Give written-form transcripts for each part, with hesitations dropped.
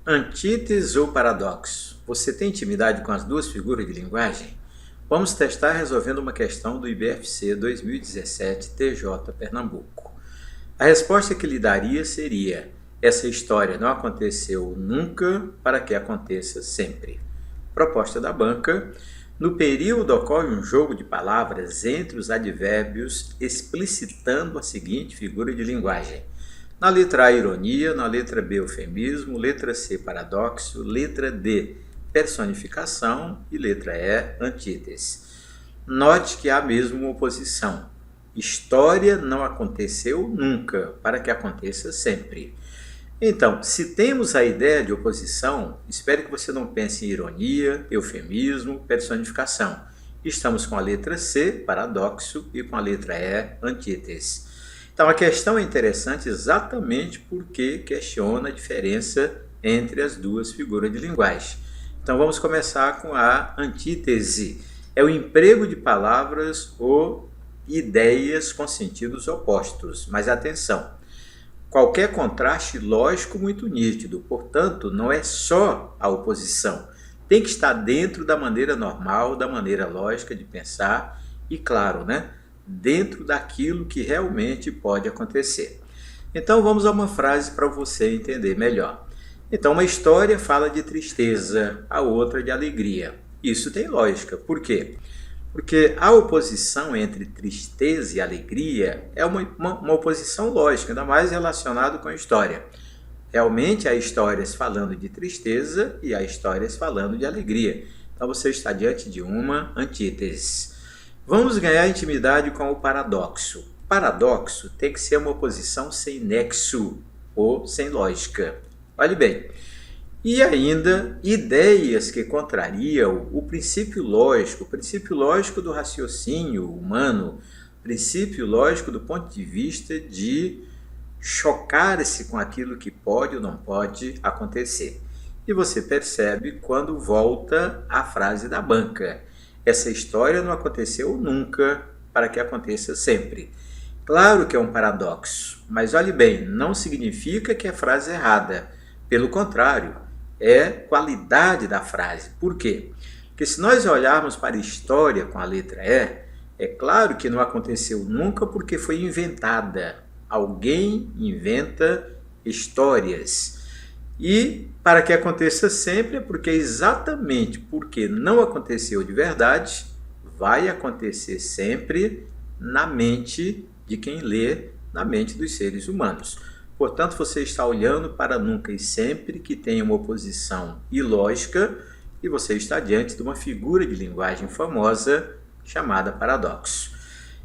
Antítese ou paradoxo? Você tem intimidade com as duas figuras de linguagem? Vamos testar resolvendo uma questão do IBFC 2017 TJ Pernambuco. A resposta que lhe daria seria: essa história não aconteceu nunca para que aconteça sempre. Proposta da banca: no período ocorre um jogo de palavras entre os advérbios explicitando a seguinte figura de linguagem. Na letra A, ironia, na letra B, eufemismo, letra C, paradoxo, letra D, personificação e letra E, antítese. Note que há mesmo uma oposição. História não aconteceu nunca, para que aconteça sempre. Então, se temos a ideia de oposição, espero que você não pense em ironia, eufemismo, personificação. Estamos com a letra C, paradoxo, e com a letra E, antítese. Então, a questão é interessante exatamente porque questiona a diferença entre as duas figuras de linguagem. Então, vamos começar com a antítese. É o emprego de palavras ou ideias com sentidos opostos. Mas atenção, qualquer contraste lógico muito nítido, portanto, não é só a oposição. Tem que estar dentro da maneira normal, da maneira lógica de pensar e, claro, dentro daquilo que realmente pode acontecer. Então vamos a uma frase para você entender melhor. Então, uma história fala de tristeza, a outra de alegria. Isso tem lógica. Por quê? Porque a oposição entre tristeza e alegria é uma oposição lógica, ainda mais relacionada com a história. Realmente há histórias falando de tristeza e há histórias falando de alegria. Então você está diante de uma antítese. Vamos ganhar intimidade com o paradoxo. Paradoxo tem que ser uma oposição sem nexo ou sem lógica. Olhe bem. E ainda, ideias que contrariam o princípio lógico do raciocínio humano, princípio lógico do ponto de vista de chocar-se com aquilo que pode ou não pode acontecer. E você percebe quando volta à frase da banca. Essa história não aconteceu nunca para que aconteça sempre. Claro que é um paradoxo, mas olhe bem, não significa que a frase é errada. Pelo contrário, é qualidade da frase. Por quê? Porque se nós olharmos para a história com a letra E, é claro que não aconteceu nunca porque foi inventada. Alguém inventa histórias. E para que aconteça sempre é porque exatamente porque não aconteceu de verdade, vai acontecer sempre na mente de quem lê, na mente dos seres humanos. Portanto, você está olhando para nunca e sempre que tem uma oposição ilógica e você está diante de uma figura de linguagem famosa chamada paradoxo.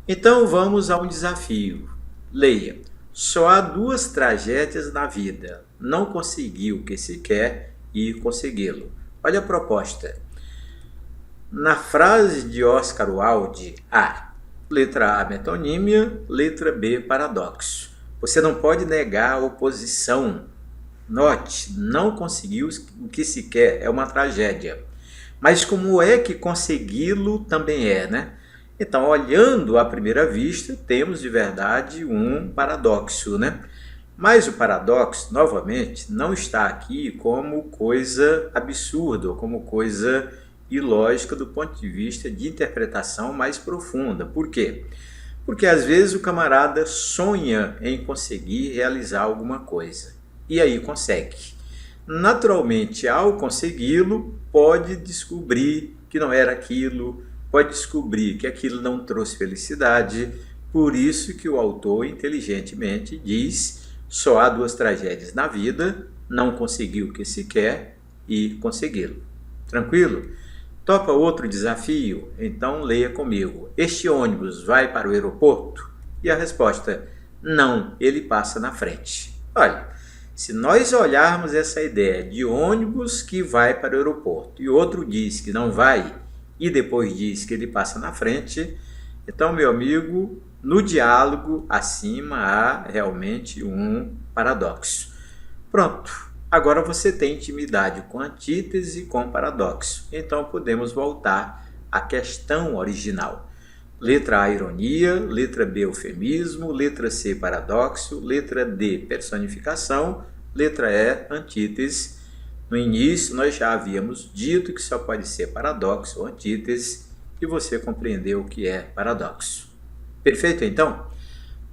Então, vamos a um desafio. Leia. Só há duas tragédias na vida. Não conseguir o que se quer e consegui-lo. Olha a proposta. Na frase de Oscar Wilde, letra A, metonímia, letra B, paradoxo. Você não pode negar a oposição. Note, não conseguiu o que se quer, é uma tragédia. Mas como é que consegui-lo também é, Então, olhando à primeira vista, temos de verdade um paradoxo, Mas o paradoxo, novamente, não está aqui como coisa absurda, ou como coisa ilógica do ponto de vista de interpretação mais profunda. Por quê? Porque às vezes o camarada sonha em conseguir realizar alguma coisa. E aí consegue. Naturalmente, ao consegui-lo, pode descobrir que não era aquilo, pode descobrir que aquilo não trouxe felicidade. Por isso que o autor inteligentemente diz: só há duas tragédias na vida, não conseguir o que se quer e consegui-lo. Tranquilo? Topa outro desafio? Então leia comigo. Este ônibus vai para o aeroporto? E a resposta: não, ele passa na frente. Olha, se nós olharmos essa ideia de ônibus que vai para o aeroporto e outro diz que não vai e depois diz que ele passa na frente, então, meu amigo, no diálogo acima há realmente um paradoxo. Pronto. Agora você tem intimidade com antítese e com paradoxo. Então podemos voltar à questão original. Letra A, ironia, letra B, eufemismo, letra C, paradoxo, letra D, personificação, letra E, antítese. No início, nós já havíamos dito que só pode ser paradoxo ou antítese, e você compreendeu o que é paradoxo. Perfeito, então?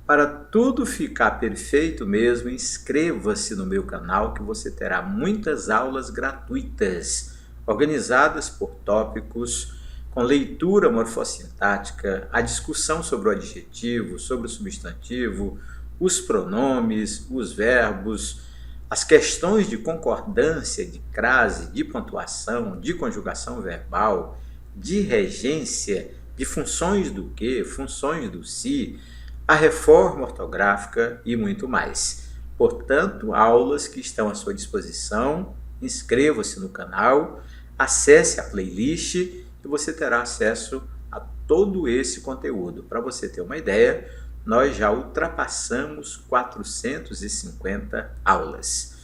Para tudo ficar perfeito mesmo, inscreva-se no meu canal que você terá muitas aulas gratuitas, organizadas por tópicos, com leitura morfossintática, a discussão sobre o adjetivo, sobre o substantivo, os pronomes, os verbos, as questões de concordância, de crase, de pontuação, de conjugação verbal, de regência, de funções do que, funções do se, a reforma ortográfica e muito mais. Portanto, aulas que estão à sua disposição, inscreva-se no canal, acesse a playlist e você terá acesso a todo esse conteúdo. Para você ter uma ideia, nós já ultrapassamos 450 aulas.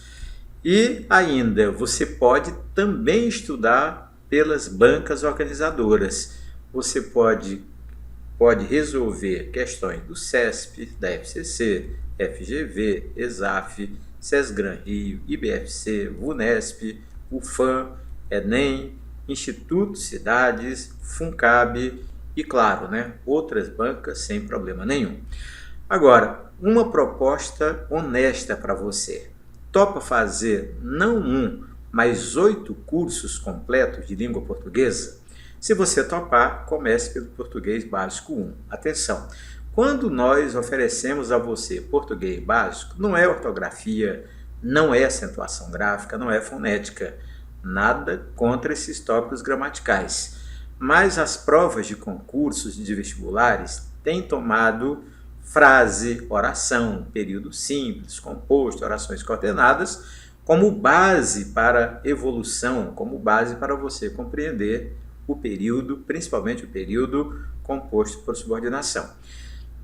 E ainda, você pode também estudar pelas bancas organizadoras. Você pode resolver questões do CESP, da FCC, FGV, ESAF, SESGRAN Rio, IBFC, VUNESP, UFAM, ENEM, Instituto Cidades, FUNCAB e, claro, outras bancas sem problema nenhum. Agora, uma proposta honesta para você. Topa fazer não 1, mas 8 cursos completos de língua portuguesa? Se você topar, comece pelo Português Básico 1. Atenção! Quando nós oferecemos a você português básico, não é ortografia, não é acentuação gráfica, não é fonética. Nada contra esses tópicos gramaticais. Mas as provas de concursos de vestibulares têm tomado frase, oração, período simples, composto, orações coordenadas, como base para evolução, como base para você compreender o período, principalmente o período composto por subordinação.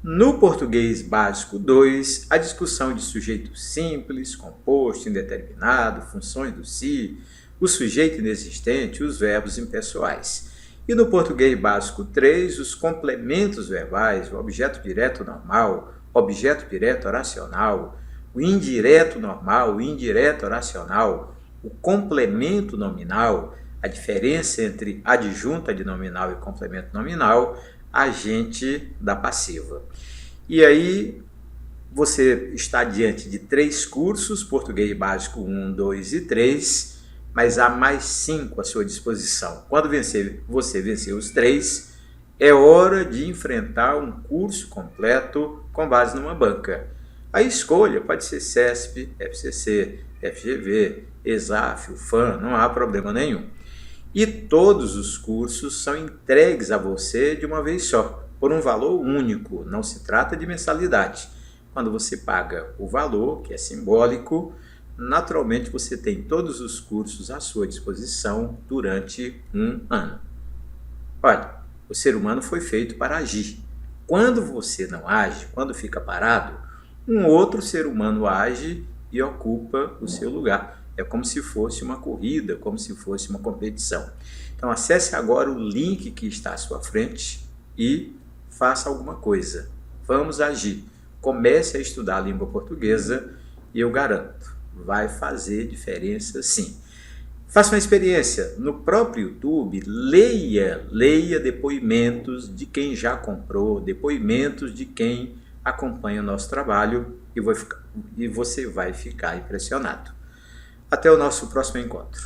No Português Básico 2, a discussão de sujeito simples, composto, indeterminado, funções do se, o sujeito inexistente, os verbos impessoais. E no Português Básico 3, os complementos verbais, o objeto direto normal, objeto direto oracional, o indireto normal, o indireto oracional, o complemento nominal, a diferença entre adjunta de nominal e complemento nominal, agente da passiva. E aí você está diante de 3 cursos, Português Básico 1, 2 e 3, mas há mais 5 à sua disposição. Quando você vencer os 3, é hora de enfrentar um curso completo com base numa banca. A escolha pode ser CESP, FCC, FGV, ESAF, UFAM, não há problema nenhum. E todos os cursos são entregues a você de uma vez só, por um valor único, não se trata de mensalidade. Quando você paga o valor, que é simbólico, naturalmente você tem todos os cursos à sua disposição durante um ano. Olha, o ser humano foi feito para agir. Quando você não age, quando fica parado, um outro ser humano age e ocupa o seu lugar. É como se fosse uma corrida, como se fosse uma competição. Então acesse agora o link que está à sua frente e faça alguma coisa. Vamos agir. Comece a estudar a língua portuguesa e eu garanto, vai fazer diferença sim. Faça uma experiência. No próprio YouTube, leia depoimentos de quem já comprou, depoimentos de quem acompanha o nosso trabalho e você vai ficar impressionado. Até o nosso próximo encontro.